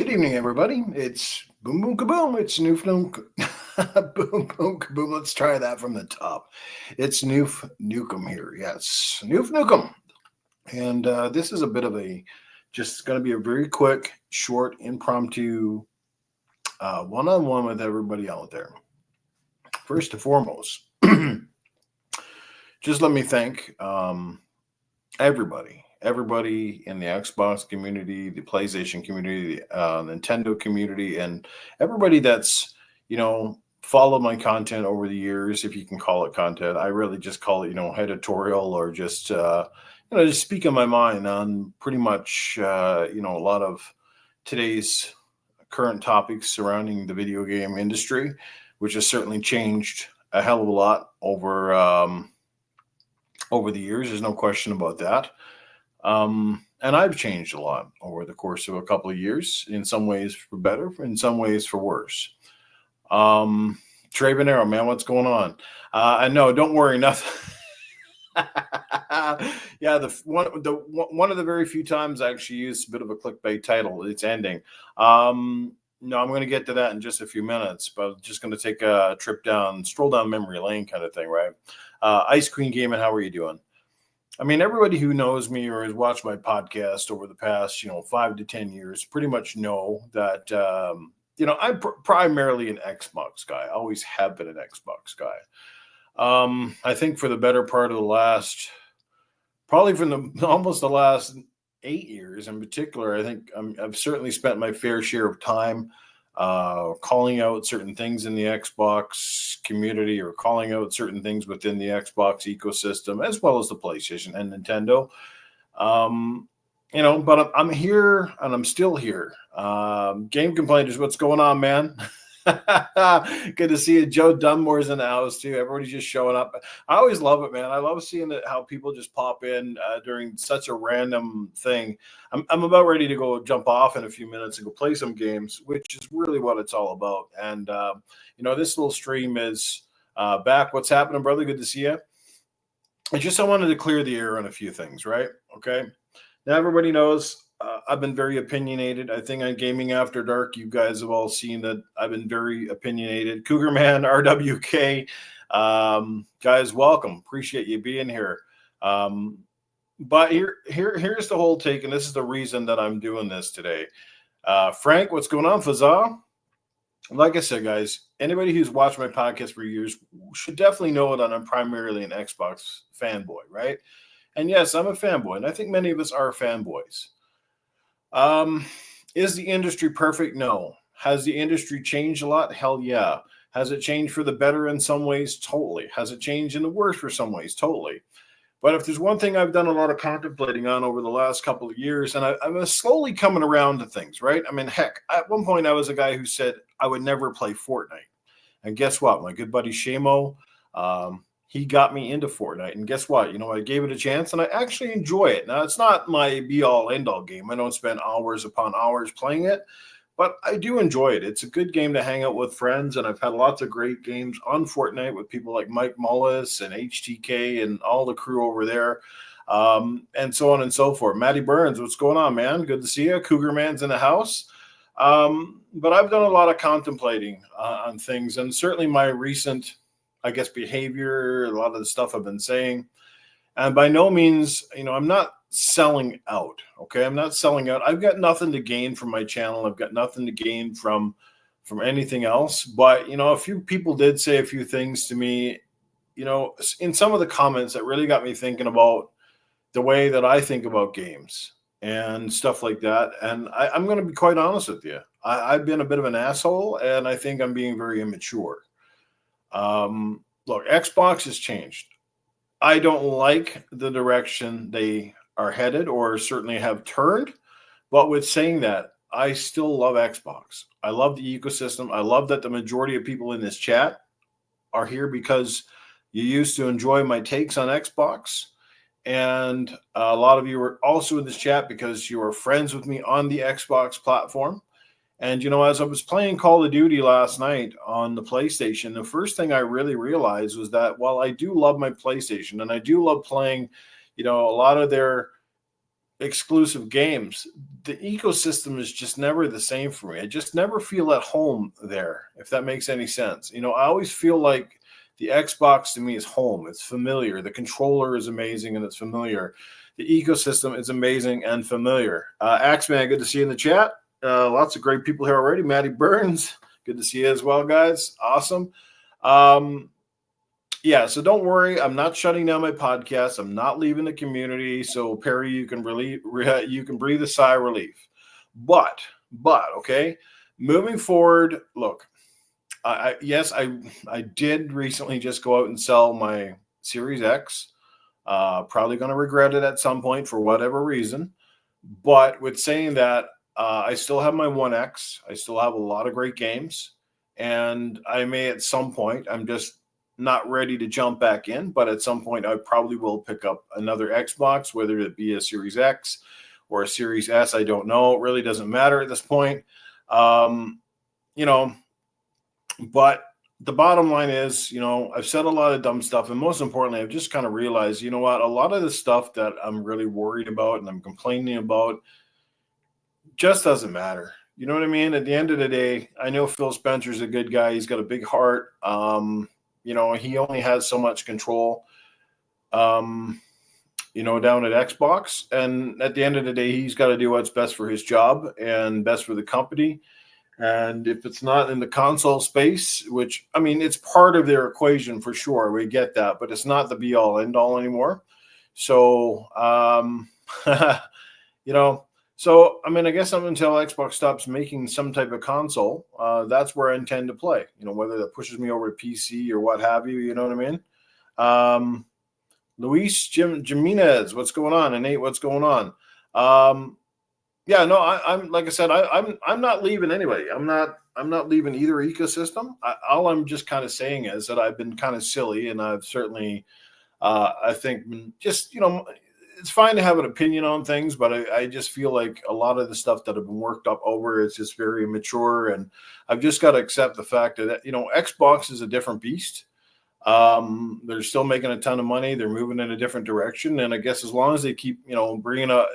Good evening, everybody. It's boom, boom, kaboom. It's Noof Nook. Boom, boom, kaboom. Let's try that from the top. It's Noof Nukem here. Yes, Noof Nukem. And this is a bit of just going to be a very quick, short, impromptu one-on-one with everybody out there. First and foremost, just let me thank everybody in the Xbox community, the PlayStation community, the Nintendo community, and everybody that's, followed my content over the years, if you can call it content. I really just call it, editorial or just, just speaking my mind on pretty much, a lot of today's current topics surrounding the video game industry, which has certainly changed a hell of a lot over the years. There's no question about that. And I've changed a lot over the course of a couple of years, in some ways for better, in some ways for worse. Trey Bonero, man, what's going on? I know, don't worry, nothing. Yeah, one of the very few times I actually used a bit of a clickbait title. It's ending. No, I'm going to get to that in just a few minutes, but I'm just going to take a stroll down memory lane kind of thing, right? Ice Queen Gaming, how are you doing? I mean, everybody who knows me or has watched my podcast over the past, 5 to 10 years pretty much know that, I'm primarily an Xbox guy. I always have been an Xbox guy. I think for the better part of the last, probably from almost the last 8 years in particular, I think I've certainly spent my fair share of time calling out certain things in the Xbox community or calling out certain things within the Xbox ecosystem, as well as the PlayStation and Nintendo. But I'm here and I'm still here. Game Complainers, what's going on, man? Good to see you. Joe Dunmore's in the house too. Everybody's just showing up. I always love it, man. I love seeing how people just pop in during such a random thing. I'm about ready to go jump off in a few minutes and go play some games, which is really what it's all about. And this little stream is back. What's happening, brother? Good to see you. I wanted to clear the air on a few things, right? Okay. Now everybody knows I've been very opinionated. I think on Gaming After Dark, you guys have all seen that I've been very opinionated. Cougar Man, RWK, guys, welcome. Appreciate you being here. But here's the whole take, and this is the reason that I'm doing this today. Frank, what's going on, Fazal? Like I said, guys, anybody who's watched my podcast for years should definitely know that I'm primarily an Xbox fanboy, right? And yes, I'm a fanboy, and I think many of us are fanboys. Is the industry perfect? No. Has the industry changed a lot? Hell yeah. Has it changed for the better in some ways? Totally. Has it changed in the worse for some ways? Totally. But if there's one thing I've done a lot of contemplating on over the last couple of years, and I'm slowly coming around to things, right? I mean, heck, at one point I was a guy who said I would never play Fortnite. And guess what? My good buddy Shamo, he got me into Fortnite. And guess what? I gave it a chance and I actually enjoy it. Now, it's not my be-all, end-all game. I don't spend hours upon hours playing it, but I do enjoy it. It's a good game to hang out with friends, and I've had lots of great games on Fortnite with people like Mike Mullis and HTK and all the crew over there, and so on and so forth. Matty Burns, what's going on, man? Good to see you. Cougar Man's in the house. But I've done a lot of contemplating on things, and certainly my recent behavior, a lot of the stuff I've been saying. And by no means, I'm not selling out. Okay. I'm not selling out. I've got nothing to gain from my channel. I've got nothing to gain from anything else. But, a few people did say a few things to me, in some of the comments that really got me thinking about the way that I think about games and stuff like that. And I'm going to be quite honest with you. I've been a bit of an asshole, and I think I'm being very immature. Look, Xbox has changed. I don't like the direction they are headed or certainly have turned. But with saying that, I still love Xbox. I love the ecosystem. I love that the majority of people in this chat are here because you used to enjoy my takes on Xbox. And a lot of you are also in this chat because you are friends with me on the Xbox platform. And, as I was playing Call of Duty last night on the PlayStation, the first thing I really realized was that while I do love my PlayStation and I do love playing, a lot of their exclusive games, the ecosystem is just never the same for me. I just never feel at home there, if that makes any sense. I always feel like the Xbox to me is home. It's familiar. The controller is amazing and it's familiar. The ecosystem is amazing and familiar. Axeman, good to see you in the chat. Lots of great people here already. Maddie Burns, good to see you as well, guys. Awesome. Yeah, so don't worry. I'm not shutting down my podcast. I'm not leaving the community. So Perry, you can you can breathe a sigh of relief. But okay, moving forward. Look, I did recently just go out and sell my Series X. Probably going to regret it at some point for whatever reason. But with saying that, I still have my One X. I still have a lot of great games, and I may at some point. I'm just not ready to jump back in, but at some point I probably will pick up another Xbox, whether it be a Series X or a Series S. I don't know. It really doesn't matter at this point. But the bottom line is, I've said a lot of dumb stuff, and most importantly, I've just kind of realized, a lot of the stuff that I'm really worried about and I'm complaining about just doesn't matter. You know what I mean? At the end of the day, I know Phil Spencer's a good guy. He's got a big heart. He only has so much control, down at Xbox. And at the end of the day, he's got to do what's best for his job and best for the company. And if it's not in the console space, which, it's part of their equation for sure. We get that, but it's not the be all end all anymore. So, So, I guess up until Xbox stops making some type of console, that's where I intend to play, whether that pushes me over to PC or what have you, you know what I mean? Luis Jimenez, what's going on? And Nate, what's going on? I'm like I said, I'm not leaving anyway. I'm not leaving either ecosystem. All I'm just kind of saying is that I've been kind of silly, and I've certainly, I think, just, it's fine to have an opinion on things, but I just feel like a lot of the stuff that I've been worked up over is just very immature, and I've just got to accept the fact that Xbox is a different beast. They're still making a ton of money. They're moving in a different direction, and I guess as long as they keep bringing up,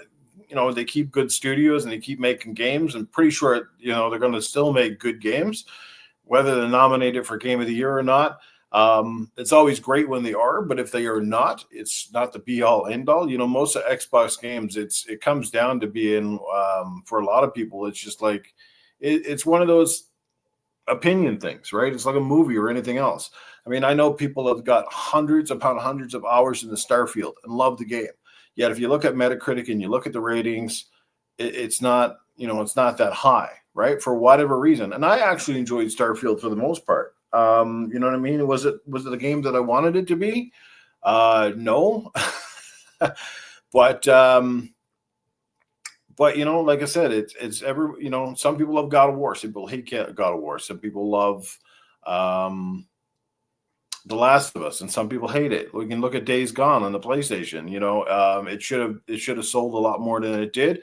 they keep good studios and they keep making games, I'm pretty sure they're going to still make good games, whether they're nominated for Game of the Year or not. It's always great when they are, but if they are not, it's not the be all end all. Most of Xbox games, it comes down to being, for a lot of people, it's just like, it's one of those opinion things, right? It's like a movie or anything else. I know people have got hundreds upon hundreds of hours in the Starfield and love the game. Yet if you look at Metacritic and you look at the ratings, it's not, it's not that high, right? For whatever reason. And I actually enjoyed Starfield for the most part. You know what I mean? Was it a game that I wanted it to be? No. But like I said, it's some people love God of War. Some people hate God of War. Some people love The Last of Us, and some people hate it. We can look at Days Gone on the PlayStation. It should have sold a lot more than it did.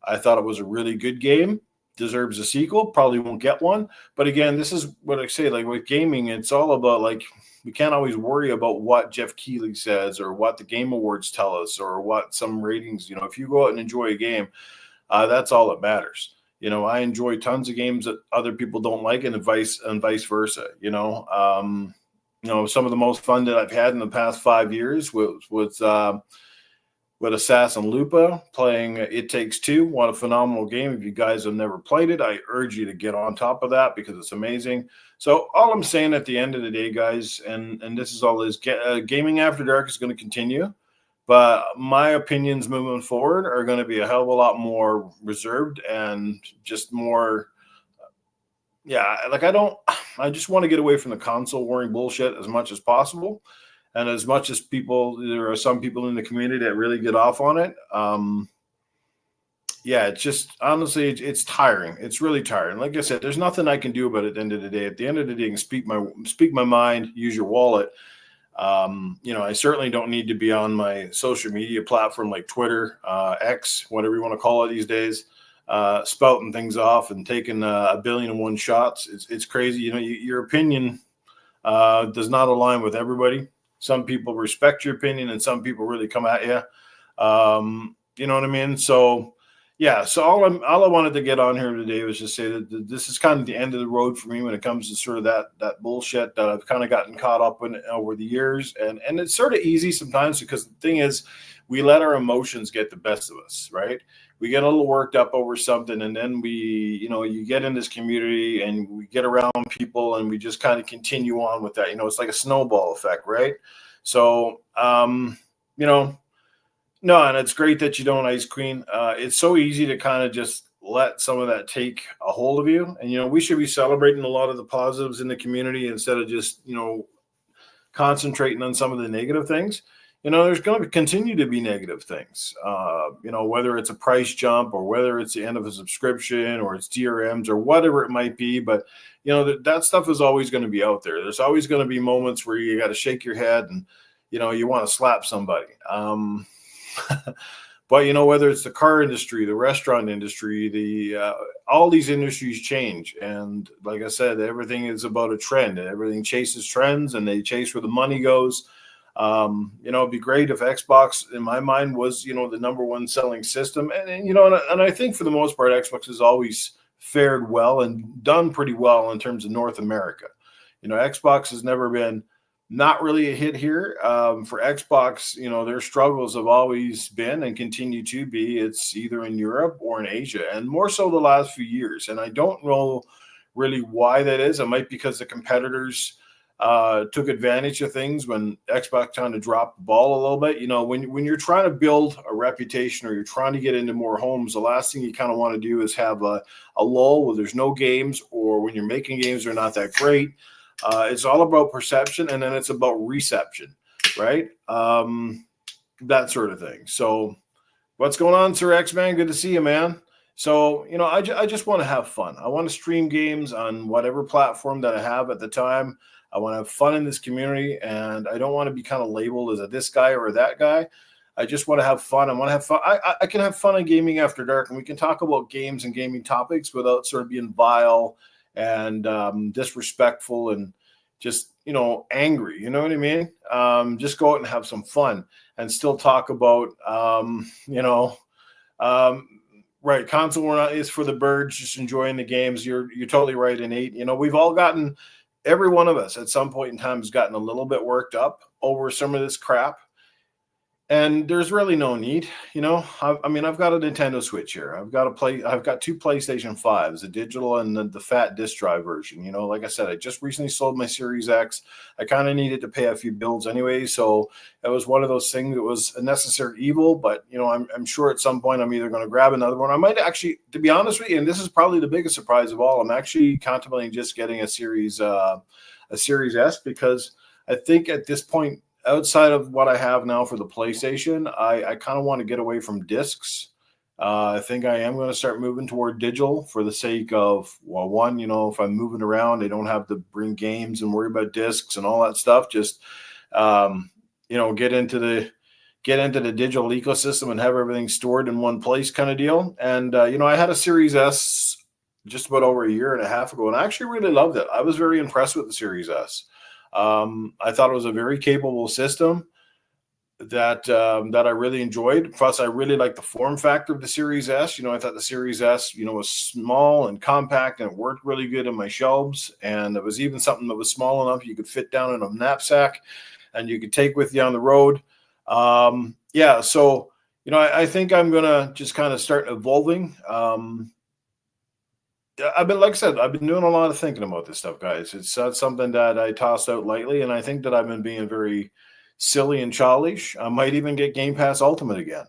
I thought it was a really good game. Deserves a sequel. Probably won't get one. But again, this is what I say. Like with gaming, it's all about we can't always worry about what Jeff Keighley says or what the Game Awards tell us or what some ratings. If you go out and enjoy a game, that's all that matters. I enjoy tons of games that other people don't like, and vice versa. Some of the most fun that I've had in the past 5 years was with Assassin Lupa playing It Takes Two. What a phenomenal game. If you guys have never played it, I urge you to get on top of that because it's amazing. So all I'm saying at the end of the day, guys, and this is all, is Gaming After Dark is going to continue, but my opinions moving forward are going to be a hell of a lot more reserved and just more, I just want to get away from the console warring bullshit as much as possible. And as much as there are some people in the community that really get off on it. It's just, honestly, it's tiring. It's really tiring. Like I said, there's nothing I can do about it at the end of the day. At the end of the day, I can speak my mind, use your wallet. I certainly don't need to be on my social media platform like Twitter, X, whatever you want to call it these days, spouting things off and taking a billion and one shots. It's crazy. Your opinion does not align with everybody. Some people respect your opinion and some people really come at you. You know what I mean? So yeah, so all I wanted to get on here today was just say that this is kind of the end of the road for me when it comes to sort of that bullshit that I've kind of gotten caught up in over the years, and it's sort of easy sometimes because the thing is, we let our emotions get the best of us, right? We get a little worked up over something, and then you get in this community and we get around people, and we just kind of continue on with that. It's like a snowball effect, right? So, you know. No, and it's great that you don't, Ice Queen. It's so easy to kind of just let some of that take a hold of you. And, we should be celebrating a lot of the positives in the community instead of just, concentrating on some of the negative things. There's going to continue to be negative things, whether it's a price jump or whether it's the end of a subscription or it's DRMs or whatever it might be. But, that stuff is always going to be out there. There's always going to be moments where you got to shake your head and, you want to slap somebody. But whether it's the car industry, the restaurant industry, the all these industries change, and like I said, everything is about a trend, and everything chases trends, and they chase where the money goes. It'd be great if Xbox, in my mind, was the number one selling system, and I think for the most part, Xbox has always fared well and done pretty well in terms of North America. Xbox has never been not really a hit here. For Xbox, their struggles have always been and continue to be. It's either in Europe or in Asia, and more so the last few years. And I don't know really why that is. It might be because the competitors took advantage of things when Xbox kind of dropped the ball a little bit. When you're trying to build a reputation or you're trying to get into more homes, the last thing you kind of want to do is have a lull where there's no games, or when you're making games, they're not that great. It's all about perception, and then it's about reception, right? That sort of thing. So what's going on, Sir X-Man? Good to see you, man. So, I just want to have fun. I want to stream games on whatever platform that I have at the time. I want to have fun in this community, and I don't want to be kind of labeled as a this guy or that guy. I just want to have fun. I want to have fun. I can have fun in Gaming After Dark, and we can talk about games and gaming topics without sort of being vile and disrespectful and just angry. You know what I mean? Just go out and have some fun and still talk about right, console is for the birds, just enjoying the games. You're totally right, Nate. We've all gotten, every one of us at some point in time has gotten a little bit worked up over some of this crap. And there's really no need, I've got a Nintendo Switch here. I've got two PlayStation 5s, the digital and the fat disc drive version. Like I said, I just recently sold my Series X. I kind of needed to pay a few bills anyway. So it was one of those things that was a necessary evil, but I'm sure at some point I'm either going to grab another one. I might actually, to be honest with you, and this is probably the biggest surprise of all, I'm actually contemplating just getting a Series S, because I think at this point, outside of what I have now for the PlayStation, I kind of want to get away from discs. I think I am going to start moving toward digital for the sake of, well, one, if I'm moving around, I don't have to bring games and worry about discs and all that stuff. Just, get into the digital ecosystem and have everything stored in one place kind of deal. And, I had a Series S just about over a year and a half ago, and I actually really loved it. I was very impressed with the Series S. I thought it was a very capable system that I really enjoyed. Plus, I really liked the form factor of the Series S. I thought the Series S, was small and compact, and it worked really good on my shelves. And it was even something that was small enough you could fit down in a knapsack and you could take with you on the road. So, I think I'm going to just kind of start evolving. Like I said, I've been doing a lot of thinking about this stuff, guys. It's not something that I tossed out lightly, and I think that I've been being very silly and childish. I might even get Game Pass Ultimate again.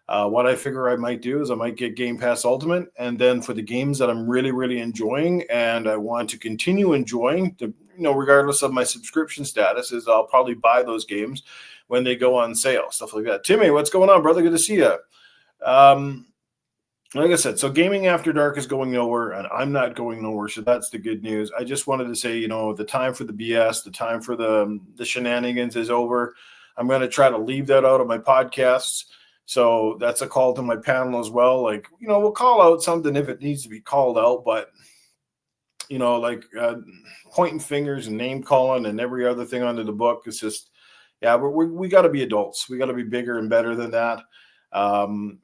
What I figure I might do is I might get Game Pass Ultimate, and then for the games that I'm really, really enjoying and I want to continue enjoying, regardless of my subscription status, is I'll probably buy those games when they go on sale, stuff like that. Timmy, what's going on, brother? Good to see you. Like I said, so Gaming After Dark is going nowhere, and I'm not going nowhere, so that's the good news. I just wanted to say, the time for the BS, the time for the shenanigans is over. I'm going to try to leave that out of my podcasts, so that's a call to my panel as well. Like, we'll call out something if it needs to be called out, but, pointing fingers and name calling and every other thing under the book is just, yeah, we got to be adults. We got to be bigger and better than that. You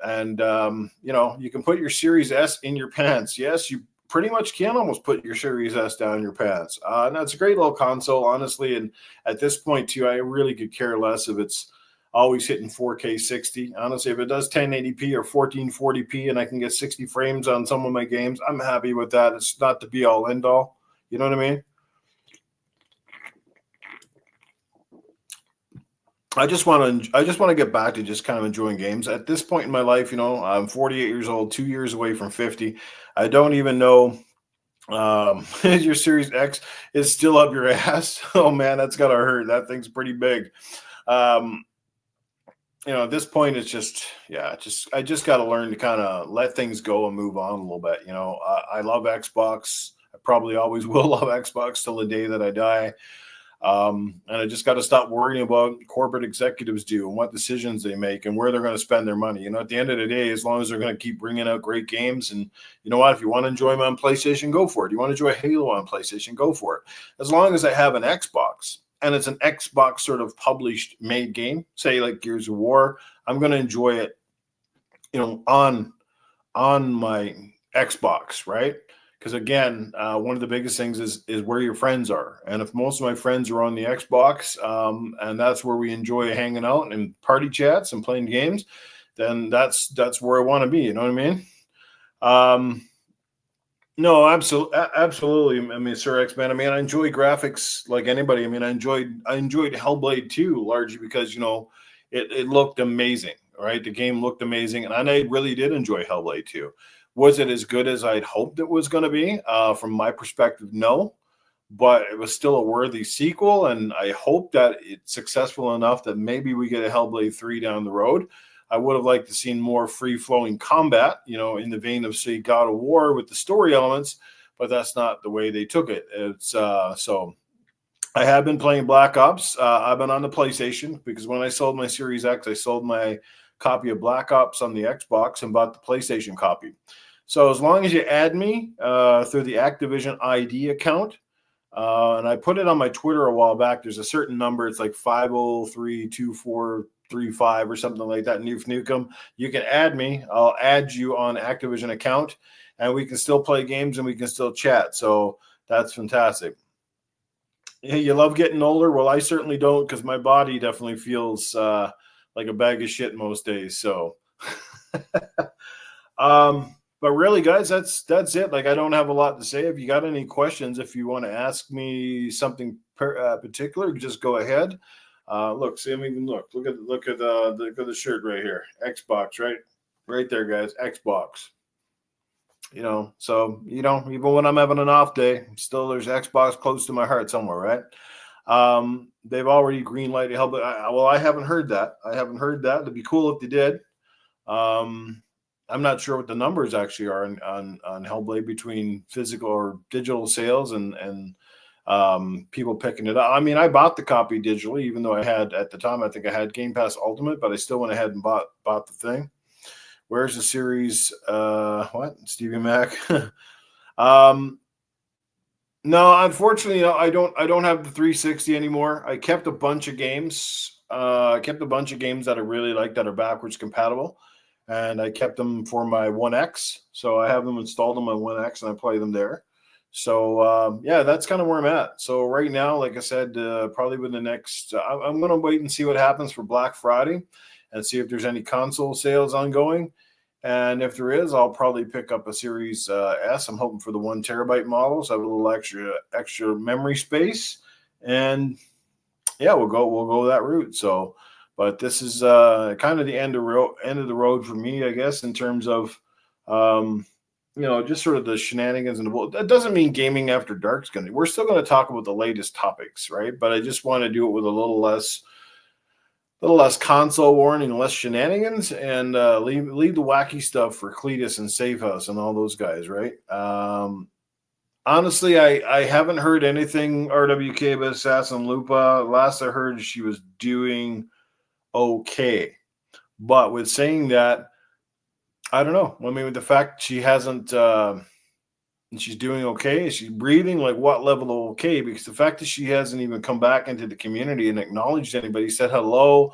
can put your Series S in your pants. Yes, you pretty much can almost put your Series S down your pants. And that's a great little console, honestly. And at this point, too, I really could care less if it's always hitting 4K 60. Honestly, if it does 1080p or 1440p and I can get 60 frames on some of my games, I'm happy with that. It's not the be all end all. You know what I mean? I just want to get back to just kind of enjoying games. At this point in my life, I'm 48 years old, 2 years away from 50. I don't even know your Series X is still up your ass. Oh man, that's gotta hurt. That thing's pretty big. Um, at this point, it's just, yeah, I just got to learn to kind of let things go and move on a little bit. I love Xbox. I probably always will love Xbox till the day that I die. And I just got to stop worrying about corporate executives do and what decisions they make and where they're going to spend their money. At the end of the day, as long as they're going to keep bringing out great games, and you know what, if you want to enjoy them on PlayStation, go for it. You want to enjoy Halo on PlayStation, go for it. As long as I have an Xbox and it's an Xbox sort of published made game, say like Gears of War, I'm going to enjoy it, on my Xbox, right? Because again, one of the biggest things is where your friends are, and if most of my friends are on the Xbox, and that's where we enjoy hanging out and party chats and playing games, then that's where I want to be. You know what I mean? No, absolutely. I mean, Sir X Man. I mean, I enjoy graphics like anybody. I mean, I enjoyed Hellblade 2 largely because it looked amazing, right? The game looked amazing, and I really did enjoy Hellblade 2. Was it as good as I'd hoped it was going to be? From my perspective, no. But it was still a worthy sequel, and I hope that it's successful enough that maybe we get a Hellblade 3 down the road. I would have liked to seen more free-flowing combat, in the vein of, say, God of War with the story elements, but that's not the way they took it. It's so I have been playing Black Ops. I've been on the PlayStation because when I sold my Series X, I sold my copy of Black Ops on the Xbox and bought the PlayStation copy. So as long as you add me through the Activision ID account, and I put it on my Twitter a while back, there's a certain number. It's like 5032435 or something like that. Nuke Nukem. You can add me. I'll add you on Activision account, and we can still play games and we can still chat. So that's fantastic. Yeah, you love getting older? Well, I certainly don't, because my body definitely feels like a bag of shit most days. So, but really, guys, that's it. Like, I don't have a lot to say. If you got any questions, if you want to ask me something particular, just go ahead. Look, see, I'm even look at the shirt right here, Xbox, right there, guys, Xbox. So even when I'm having an off day, still there's Xbox close to my heart somewhere, right? They've already greenlighted Hellblade. I haven't heard that. It'd be cool if they did. I'm not sure what the numbers actually are on Hellblade between physical or digital sales and people picking it up. I mean, I bought the copy digitally, even though I had at the time, I think I had Game Pass Ultimate, but I still went ahead and bought the thing. Where's the series? What? Stevie Mac? No, unfortunately, I don't have the 360 anymore. I kept a bunch of games. That I really like that are backwards compatible, and I kept them for my One X. So I have them installed on my One X, and I play them there. So yeah, that's kind of where I'm at. So right now, like I said, probably within the next, I'm going to wait and see what happens for Black Friday, and see if there's any console sales ongoing. And if there is, I'll probably pick up a Series S. I'm hoping for the 1 terabyte models. I have a little extra memory space, and yeah, we'll go that route. So, but this is kind of the end of the road for me, I guess, in terms of just sort of the shenanigans and that doesn't mean gaming after dark is going to. We're still going to talk about the latest topics, right? But I just want to do it with a little less console warning, less shenanigans, and leave the wacky stuff for Cletus and Safehouse and all those guys, right? Honestly, I haven't heard anything RWK about Assassin Lupa. Last I heard, she was doing okay. But with saying that, I don't know. I mean, with the fact she hasn't, she's doing okay. Is she breathing? Like, what level of okay? Because the fact that she hasn't even come back into the community and acknowledged anybody, said hello,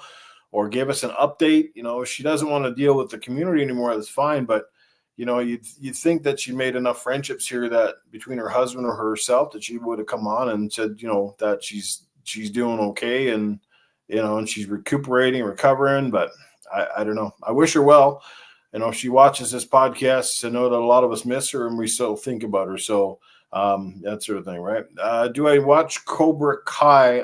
or gave us an update. She doesn't want to deal with the community anymore. That's fine. But, you'd think that she made enough friendships here that between her husband or herself that she would have come on and said, that she's doing okay, and, and she's recuperating, recovering. But I don't know. I wish her well. If she watches this podcast, I know that a lot of us miss her and we still think about her. So that sort of thing, right? Do I watch Cobra Kai?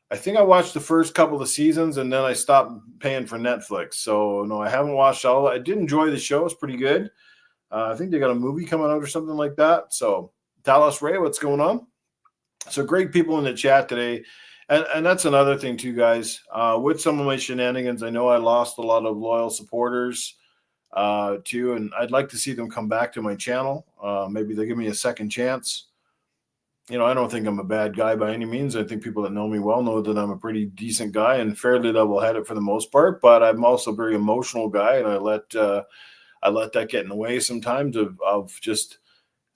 I think I watched the first couple of seasons and then I stopped paying for Netflix. So no, I haven't watched all. I did enjoy the show. It's pretty good. I think they got a movie coming out or something like that. So Dallas Ray, what's going on? So great people in the chat today. And that's another thing too, guys. With some of my shenanigans, I know I lost a lot of loyal supporters too, and I'd like to see them come back to my channel. Maybe they give me a second chance. I don't think I'm a bad guy by any means. I think people that know me well know that I'm a pretty decent guy and fairly level-headed for the most part. But I'm also a very emotional guy, and I let that get in the way sometimes of just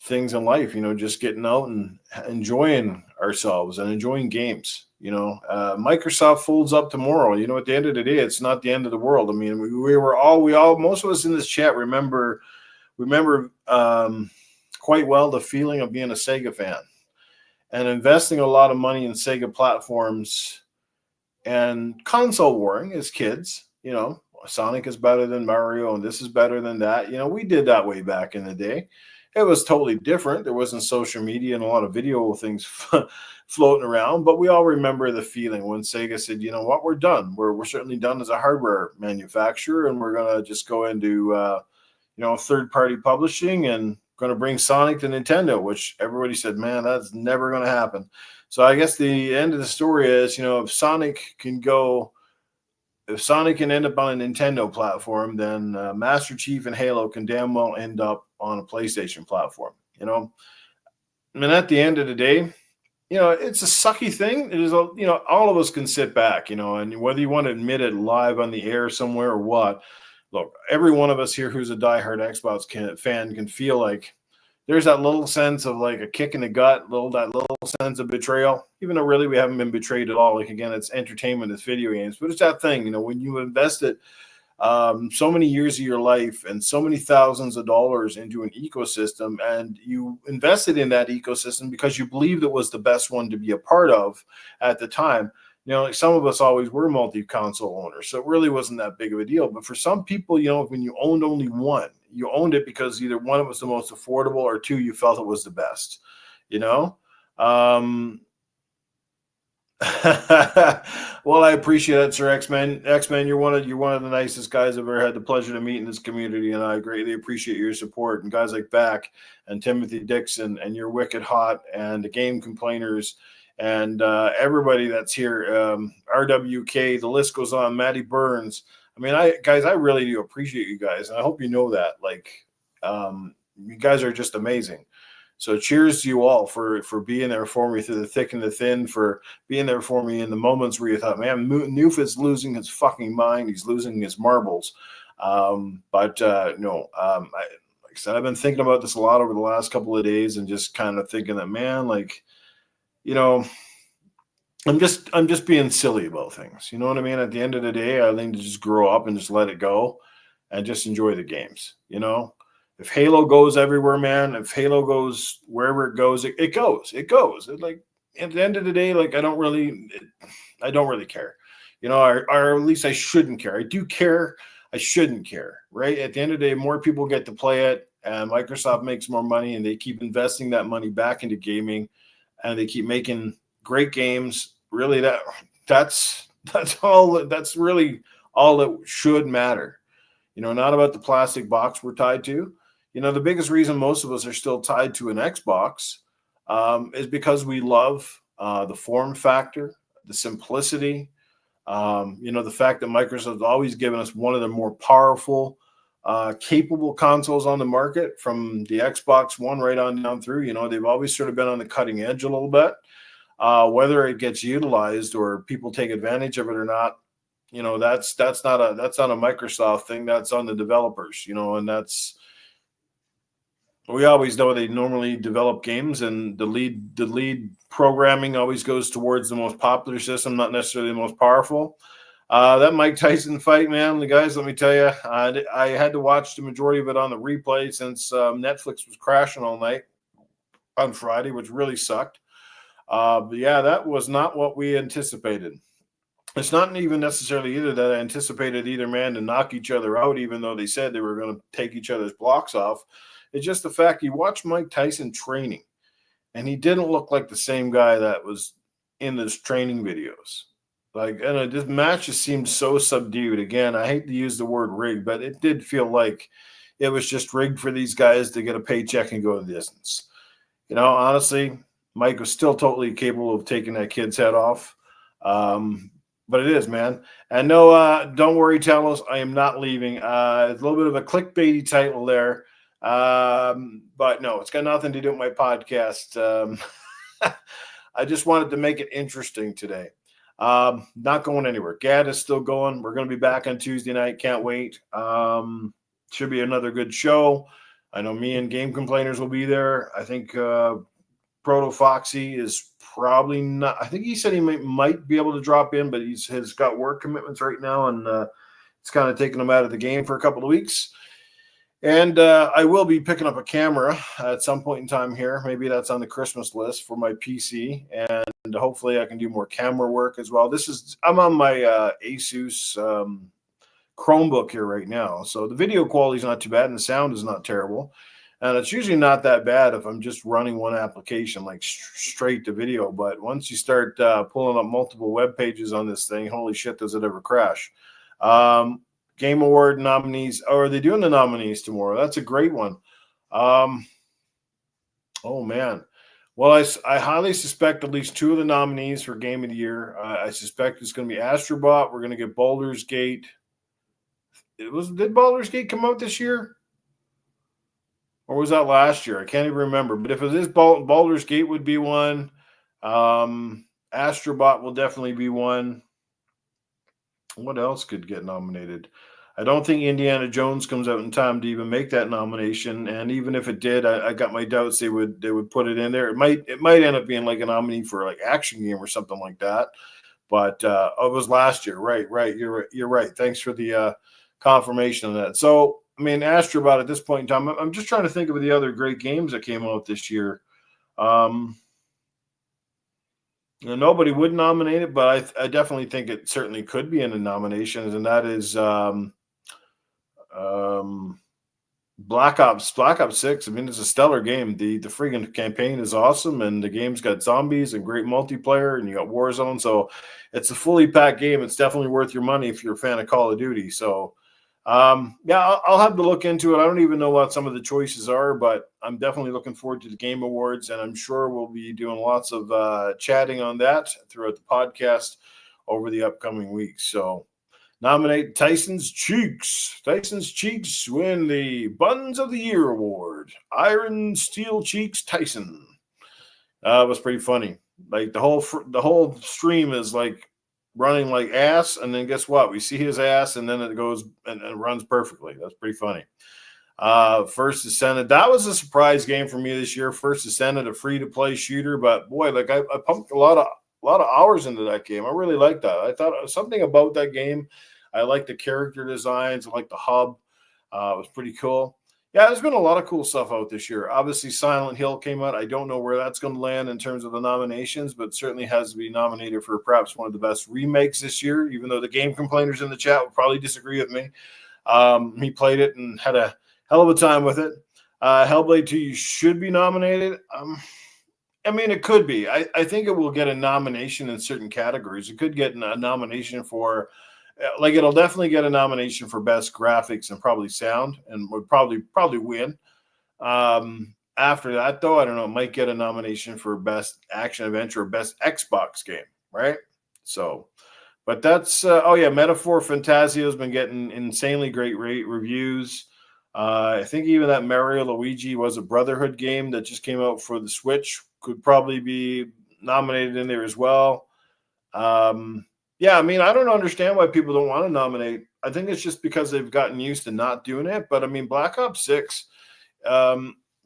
things in life, just getting out and enjoying ourselves and enjoying games. Microsoft folds up tomorrow. At the end of the day, it's not the end of the world. I mean, we all, most of us in this chat remember quite well the feeling of being a Sega fan and investing a lot of money in Sega platforms and console warring as kids. Sonic is better than Mario and this is better than that. We did that way back in the day. It was totally different. There wasn't social media and a lot of video things floating around, but we all remember the feeling when Sega said, you know what, we're done. We're certainly done as a hardware manufacturer, and we're going to just go into, third-party publishing and going to bring Sonic to Nintendo, which everybody said, man, that's never going to happen. So I guess the end of the story is, if Sonic can end up on a Nintendo platform, then Master Chief and Halo can damn well end up on a PlayStation platform. At the end of the day, it's a sucky thing. It is, all of us can sit back, and whether you want to admit it live on the air somewhere or what, look, every one of us here who's a diehard Xbox fan can feel like there's that little sense of like a kick in the gut, that little sense of betrayal, even though really we haven't been betrayed at all. Like, again, it's entertainment, it's video games, but it's that thing, when you invest it so many years of your life and so many thousands of dollars into an ecosystem, and you invested in that ecosystem because you believed it was the best one to be a part of at the time. Like some of us always were multi-console owners, so it really wasn't that big of a deal. But for some people, when you owned only one, you owned it because either one, it was the most affordable, or two, you felt it was the best. Well, I appreciate it, Sir X-Men. X-Men, you're one of the nicest guys I've ever had the pleasure to meet in this community, and I greatly appreciate your support. And guys like Back and Timothy Dixon and You're Wicked Hot and the Game Complainers and everybody that's here, RWK, the list goes on, Matty Burns. I mean, I really do appreciate you guys, and I hope you know that. You guys are just amazing. So cheers to you all for being there for me through the thick and the thin, for being there for me in the moments where you thought, man, Noof is losing his fucking mind. He's losing his marbles. Like I said, I've been thinking about this a lot over the last couple of days and just kind of thinking that, man, I'm just being silly about things. You know what I mean? At the end of the day, I think to just grow up and just let it go and just enjoy the games, If Halo goes everywhere, man, if Halo goes wherever it goes, it goes. Like at the end of the day, like I don't really care, or at least I shouldn't care. I do care. I shouldn't care, right? At the end of the day, more people get to play it, and Microsoft makes more money, and they keep investing that money back into gaming, and they keep making great games. Really, that's all. That's really all that should matter. Not about the plastic box we're tied to. The biggest reason most of us are still tied to an Xbox is because we love the form factor, the simplicity, the fact that Microsoft has always given us one of the more powerful, capable consoles on the market, from the Xbox One right on down through. They've always sort of been on the cutting edge a little bit. Whether it gets utilized or people take advantage of it or not, that's not a Microsoft thing. That's on the developers, and that's We always know they normally develop games, and the lead programming always goes towards the most popular system, not necessarily the most powerful. That Mike Tyson fight, man, the guys, let me tell you, I had to watch the majority of it on the replay since Netflix was crashing all night on Friday, which really sucked. But yeah, that was not what we anticipated. It's not even necessarily either that I anticipated either man to knock each other out, even though they said they were going to take each other's blocks off. It's just the fact you watch Mike Tyson training, and he didn't look like the same guy that was in those training videos. Like, and this match just seemed so subdued. Again, I hate to use the word rigged, but it did feel like it was just rigged for these guys to get a paycheck and go the distance. Honestly, Mike was still totally capable of taking that kid's head off. But it is, man. And no, don't worry, Talos, I am not leaving. It's a little bit of a clickbaity title there. But no, it's got nothing to do with my podcast. I just wanted to make it interesting today. Not going anywhere. GAD is still going. We're going to be back on Tuesday night. Can't wait. Should be another good show. I know me and Game Complainers will be there. I think Proto Foxy is probably not. I think he said he might be able to drop in, but has got work commitments right now, and it's kind of taking him out of the game for a couple of weeks. And I will be picking up a camera at some point in time here. Maybe that's on the Christmas list for my PC, and hopefully I can do more camera work as well. I'm on my Asus Chromebook here right now, so the video quality is not too bad, and the sound is not terrible. And it's usually not that bad if I'm just running one application, like straight to video. But once you start pulling up multiple web pages on this thing, holy shit, does it ever crash? Game Award nominees. Oh, are they doing the nominees tomorrow? That's a great one. Oh, man. Well, I highly suspect at least two of the nominees for Game of the Year. I suspect it's going to be Astrobot. We're going to get Baldur's Gate. Did Baldur's Gate come out this year? Or was that last year? I can't even remember. But if it is Baldur's Gate would be one. Astrobot will definitely be one. What else could get nominated? I don't think Indiana Jones comes out in time to even make that nomination. And even if it did, I got my doubts they would put it in there. It might end up being like a nominee for like action game or something like that. But it was last year. Right. You're right. Thanks for the confirmation of that. So, I mean, Astrobot at this point in time, I'm just trying to think of the other great games that came out this year. Nobody would nominate it, but I definitely think it certainly could be in the nominations, and that is Black Ops 6. I mean, it's a stellar game. The freaking campaign is awesome, and the game's got zombies and great multiplayer, and you got Warzone. So it's a fully packed game. It's definitely worth your money if you're a fan of Call of Duty. So yeah, I'll have to look into it. I don't even know what some of the choices are, but I'm definitely looking forward to the Game Awards, and I'm sure we'll be doing lots of chatting on that throughout the podcast over the upcoming weeks. So nominate Tyson's Cheeks. Tyson's Cheeks win the Buns of the Year award. Iron Steel Cheeks Tyson. It was pretty funny. Like the whole stream is like running like ass, and then guess what? We see his ass, and then it goes and runs perfectly. That's pretty funny. First Ascended. That was a surprise game for me this year. First Ascended, a free-to-play shooter, but boy, like I pumped a lot of hours into that game. I really liked that. I thought something about that game. I like the character designs. I like the hub. It was pretty cool. Yeah, there's been a lot of cool stuff out this year. Obviously, Silent Hill came out. I don't know where that's going to land in terms of the nominations, but certainly has to be nominated for perhaps one of the best remakes this year, even though the Game Complainers in the chat will probably disagree with me. He played it and had a hell of a time with it. Hellblade 2 should be nominated. I mean, it could be. I think it will get a nomination in certain categories. It could get a nomination for... Like it'll definitely get a nomination for best graphics and probably sound, and would probably win. After that, though, I don't know. It might get a nomination for best action adventure or best Xbox game, right? So, but that's Metaphor Fantasia has been getting insanely great reviews. I think even that Mario Luigi was a Brotherhood game that just came out for the Switch could probably be nominated in there as well. Yeah, I mean, I don't understand why people don't want to nominate. I think it's just because they've gotten used to not doing it. But I mean, Black Ops 6,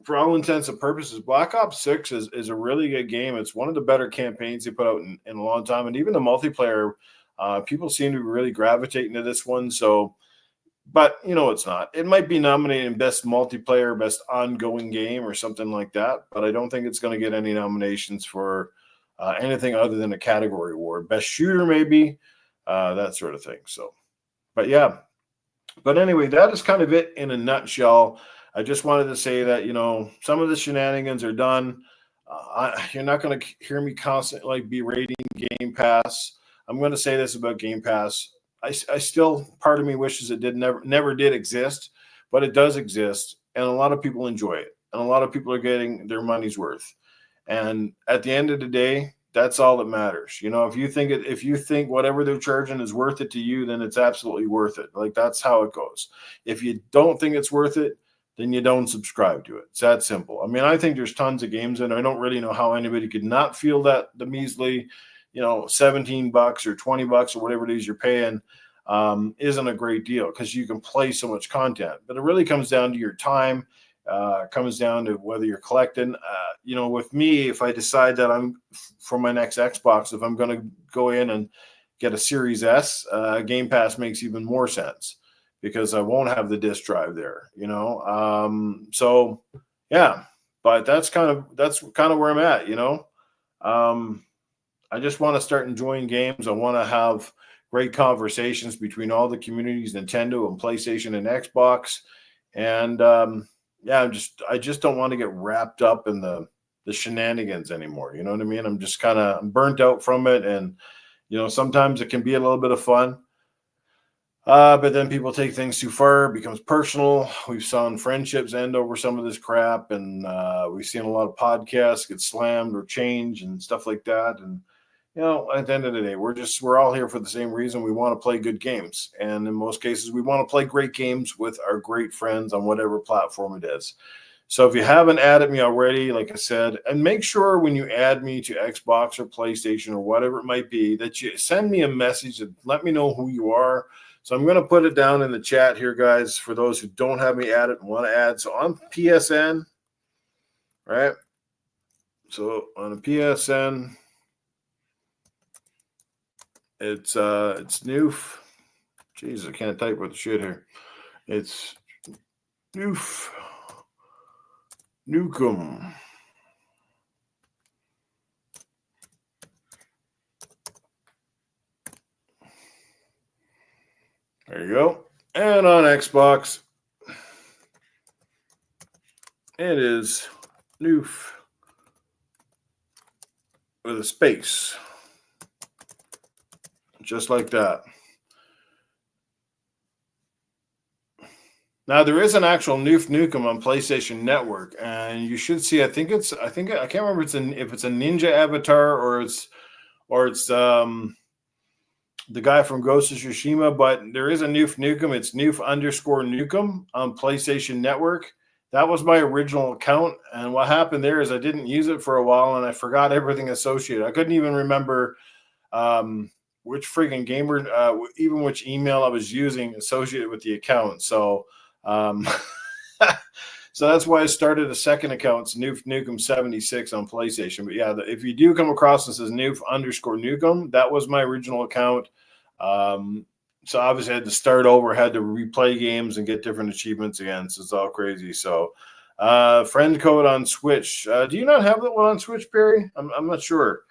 for all intents and purposes, Black Ops 6 is a really good game. It's one of the better campaigns they put out in a long time. And even the multiplayer, people seem to be really gravitating to this one. So, but it's not. It might be nominated in best multiplayer, best ongoing game, or something like that. But I don't think it's going to get any nominations for anything other than a category award. Best shooter, maybe, that sort of thing. So, but yeah. But anyway, that is kind of it in a nutshell. I just wanted to say that, some of the shenanigans are done. You're not going to hear me constantly berating Game Pass. I'm going to say this about Game Pass. I still, part of me wishes it never did exist, but it does exist, and a lot of people enjoy it, and a lot of people are getting their money's worth. And at the end of the day, that's all that matters. If you think whatever they're charging is worth it to you, then it's absolutely worth it. Like, that's how it goes. If you don't think it's worth it, then you don't subscribe to it. It's that simple. I mean, I think there's tons of games, and I don't really know how anybody could not feel that the measly, $17 or $20 or whatever it is you're paying isn't a great deal, because you can play so much content. But it really comes down to your time. Comes down to whether you're collecting. With me, if I decide that I'm for my next Xbox, if I'm going to go in and get a Series S, Game Pass makes even more sense, because I won't have the disc drive there. So yeah, but that's kind of where I'm at. I just want to start enjoying games. I want to have great conversations between all the communities, Nintendo and PlayStation and Xbox, and yeah, I just don't want to get wrapped up in the shenanigans anymore. You know what I mean? I'm just I'm burnt out from it. And, sometimes it can be a little bit of fun. But then people take things too far. It becomes personal. We've seen friendships end over some of this crap. And we've seen a lot of podcasts get slammed or changed and stuff like that. And, at the end of the day, we're all here for the same reason. We want to play good games. And in most cases, we want to play great games with our great friends on whatever platform it is. So if you haven't added me already, like I said, and make sure when you add me to Xbox or PlayStation or whatever it might be, that you send me a message and let me know who you are. So I'm going to put it down in the chat here, guys, for those who don't have me added and want to add. So on PSN, right? So on a PSN, it's Noof. Jesus, I can't type with the shit here. It's Noof Nukem. There you go. And on Xbox, it is Noof with a space. Just like that. Now there is an actual Noof Nukem on PlayStation Network, and you should see. I can't remember if it's a ninja avatar or it's the guy from Ghost of Tsushima, but there is a Noof Nukem. It's Noof_Nukem on PlayStation Network. That was my original account, and what happened there is I didn't use it for a while, and I forgot everything associated. I couldn't even remember which freaking gamer, even which email I was using associated with the account. So, so that's why I started a second account. It's Noof Nukem 76 on PlayStation. But yeah, if you do come across this as Noof_Nukem, that was my original account. So obviously I had to start over, had to replay games and get different achievements again. So it's all crazy. So, friend code on Switch. Do you not have that one on Switch, Perry? I'm not sure.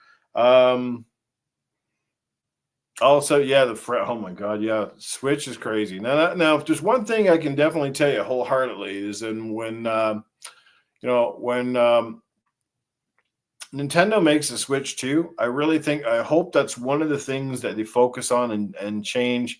Also, yeah, oh my God, yeah, Switch is crazy. Now, if there's one thing I can definitely tell you wholeheartedly is when Nintendo makes the Switch 2, I hope that's one of the things that they focus on and change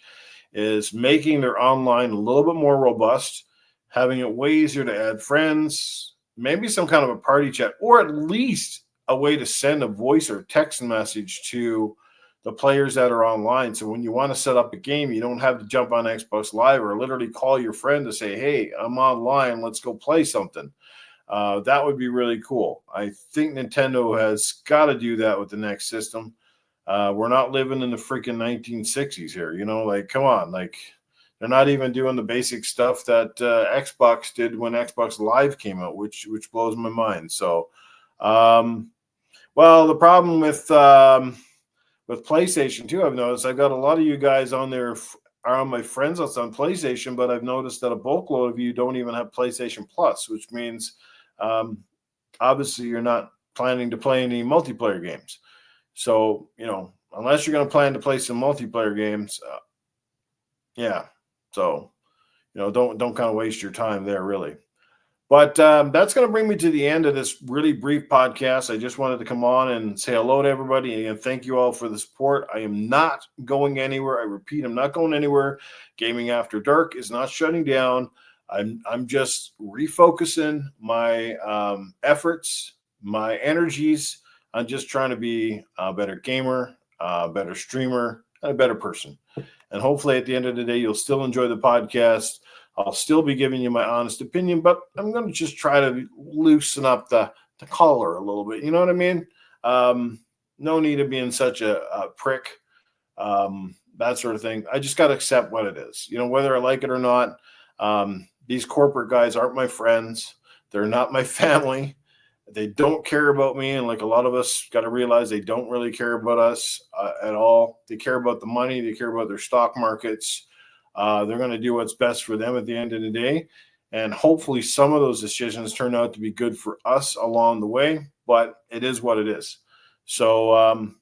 is making their online a little bit more robust, having it way easier to add friends, maybe some kind of a party chat, or at least a way to send a voice or text message to the players that are online. So when you want to set up a game, you don't have to jump on Xbox Live or literally call your friend to say, hey, I'm online, let's go play something. That would be really cool. I think Nintendo has got to do that with the next system. We're not living in the freaking 1960s here, like, come on, like, They're not even doing the basic stuff that Xbox did when Xbox Live came out, which blows my mind. So, well, the problem with PlayStation too, I've noticed I've got a lot of you guys on there are on my friends list on PlayStation, but I've noticed that a bulk load of you don't even have PlayStation Plus, which means obviously you're not planning to play any multiplayer games. So, unless you're going to plan to play some multiplayer games, yeah. So, don't kind of waste your time there, really. But that's going to bring me to the end of this really brief podcast. I just wanted to come on and say hello to everybody and thank you all for the support. I am not going anywhere. I repeat, I'm not going anywhere. Gaming After Dark is not shutting down. I'm just refocusing my efforts, my energies on just trying to be a better gamer, a better streamer, and a better person. And hopefully at the end of the day, you'll still enjoy the podcast. I'll still be giving you my honest opinion, but I'm going to just try to loosen up the collar a little bit. You know what I mean? No need of being such a prick, that sort of thing. I just got to accept what it is. Whether I like it or not, these corporate guys aren't my friends. They're not my family. They don't care about me. And like a lot of us got to realize they don't really care about us at all. They care about the money. They care about their stock markets. They're going to do what's best for them at the end of the day. And hopefully some of those decisions turn out to be good for us along the way, but it is what it is. So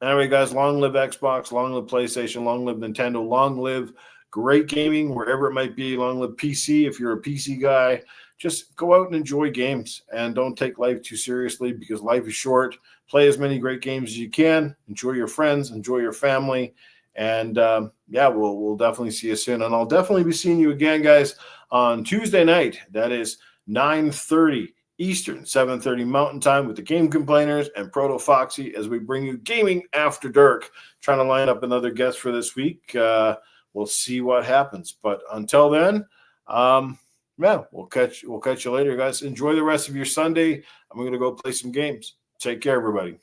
anyway, guys, long live Xbox, long live PlayStation, long live Nintendo, long live great gaming, wherever it might be, long live PC. If you're a PC guy, just go out and enjoy games and don't take life too seriously because life is short. Play as many great games as you can. Enjoy your friends, enjoy your family. And we'll definitely see you soon. And I'll definitely be seeing you again, guys, on Tuesday night. That is 9:30 Eastern, 7:30 Mountain Time with the Game Complainers and Proto Foxy as we bring you Gaming After Dark. Trying to line up another guest for this week. We'll see what happens. But until then, we'll catch you later, guys. Enjoy the rest of your Sunday. I'm going to go play some games. Take care, everybody.